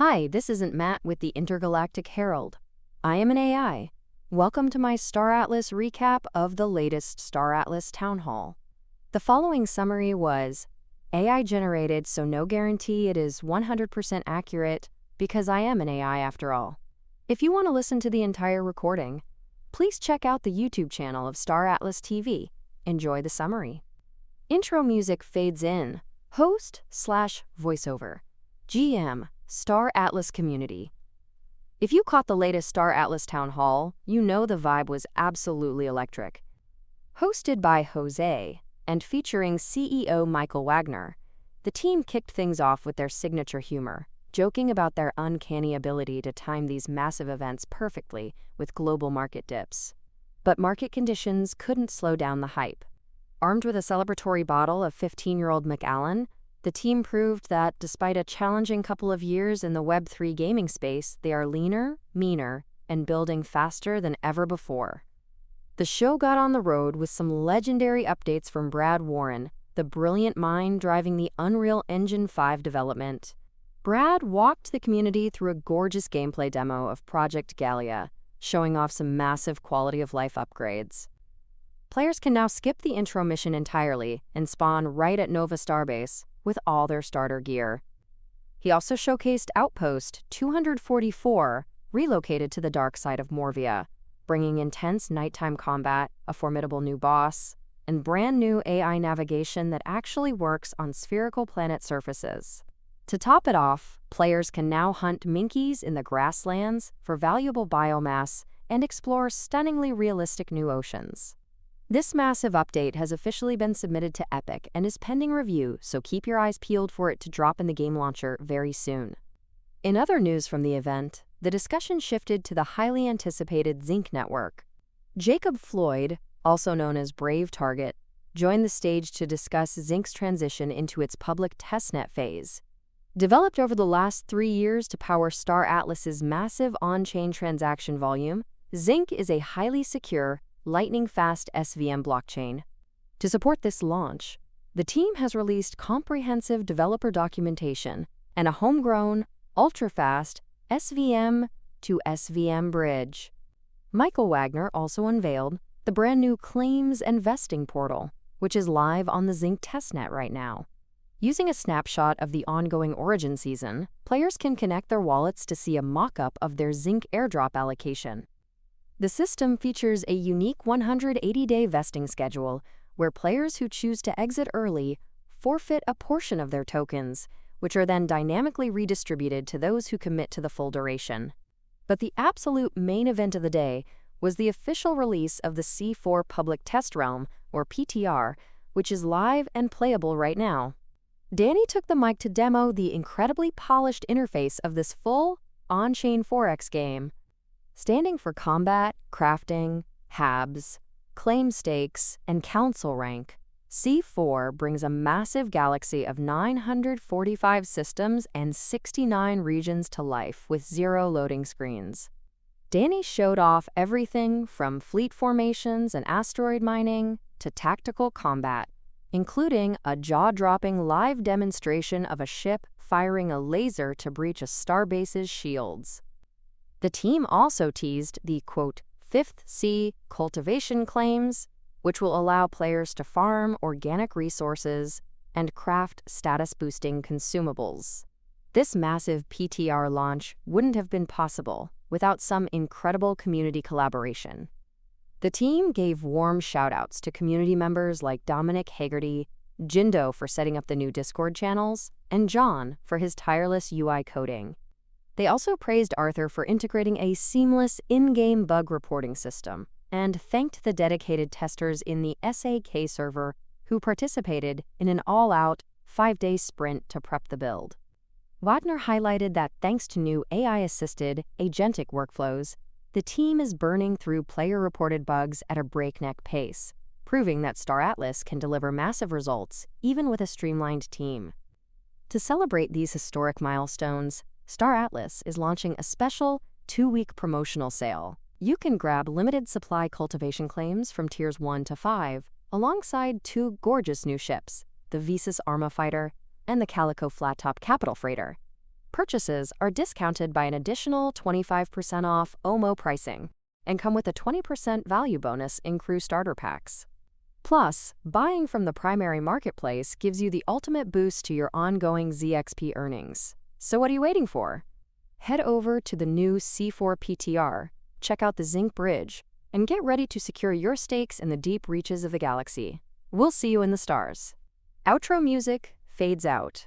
Hi, this isn't Matt with the Intergalactic Herald. I am an AI. Welcome to my Star Atlas recap of the latest Star Atlas Townhall. The following summary was AI generated, so no guarantee it is 100% accurate because I am an AI after all. If you want to listen to the entire recording, please check out the YouTube channel of Star Atlas TV. Enjoy the summary. Intro music fades in. Host/voiceover. GM. Star Atlas Community. If you caught the latest Star Atlas Town Hall, you know the vibe was absolutely electric. Hosted by Jose and featuring CEO Michael Wagner, the team kicked things off with their signature humor, joking about their uncanny ability to time these massive events perfectly with global market dips. But market conditions couldn't slow down the hype. Armed with a celebratory bottle of 15-year-old Macallan, the team proved that despite a challenging couple of years in the Web3 gaming space, they are leaner, meaner, and building faster than ever before. The show got on the road with some legendary updates from Brad Warren, the brilliant mind driving the Unreal Engine 5 development. Brad walked the community through a gorgeous gameplay demo of Project Gallia, showing off some massive quality-of-life upgrades. Players can now skip the intro mission entirely and spawn right at Nova Starbase with all their starter gear. He also showcased Outpost 244, relocated to the dark side of Morvia, bringing intense nighttime combat, a formidable new boss, and brand new AI navigation that actually works on spherical planet surfaces. To top it off, players can now hunt minkies in the grasslands for valuable biomass and explore stunningly realistic new oceans. This massive update has officially been submitted to Epic and is pending review, so keep your eyes peeled for it to drop in the game launcher very soon. In other news from the event, the discussion shifted to the highly anticipated Zinc network. Jacob Floyd, also known as Brave Target, joined the stage to discuss Zinc's transition into its public testnet phase. Developed over the last 3 years to power Star Atlas's massive on-chain transaction volume, Zinc is a highly secure, lightning-fast SVM blockchain. To support this launch, the team has released comprehensive developer documentation and a homegrown, ultra-fast SVM to SVM bridge. Michael Wagner also unveiled the brand new Claims and Vesting portal, which is live on the Zinc testnet right now. Using a snapshot of the ongoing Origin season, players can connect their wallets to see a mock-up of their Zinc airdrop allocation. The system features a unique 180-day vesting schedule where players who choose to exit early forfeit a portion of their tokens, which are then dynamically redistributed to those who commit to the full duration. But the absolute main event of the day was the official release of the C4 Public Test Realm, or PTR, which is live and playable right now. Danny took the mic to demo the incredibly polished interface of this full, on-chain Forex game. Standing for combat, crafting, habs, claim stakes, and council rank, C4 brings a massive galaxy of 945 systems and 69 regions to life with 0 loading screens. Danny showed off everything from fleet formations and asteroid mining to tactical combat, including a jaw-dropping live demonstration of a ship firing a laser to breach a starbase's shields. The team also teased the, quote, 5th C cultivation claims, which will allow players to farm organic resources and craft status-boosting consumables. This massive PTR launch wouldn't have been possible without some incredible community collaboration. The team gave warm shout-outs to community members like Dominic Hagerty, Jindo for setting up the new Discord channels, and John for his tireless UI coding. They also praised Arthur for integrating a seamless in-game bug reporting system and thanked the dedicated testers in the SAK server who participated in an all-out 5-day sprint to prep the build. Wagner highlighted that thanks to new AI-assisted, agentic workflows, the team is burning through player-reported bugs at a breakneck pace, proving that Star Atlas can deliver massive results even with a streamlined team. To celebrate these historic milestones, Star Atlas is launching a special 2-week promotional sale. You can grab limited supply cultivation claims from tiers 1 to 5, alongside 2 gorgeous new ships, the Visas Arma Fighter and the Calico Flat Top Capital Freighter. Purchases are discounted by an additional 25% off OMO pricing and come with a 20% value bonus in crew starter packs. Plus, buying from the primary marketplace gives you the ultimate boost to your ongoing ZXP earnings. So what are you waiting for? Head over to the new C4 PTR, check out the Zinc Bridge, and get ready to secure your stakes in the deep reaches of the galaxy. We'll see you in the stars. Outro music fades out.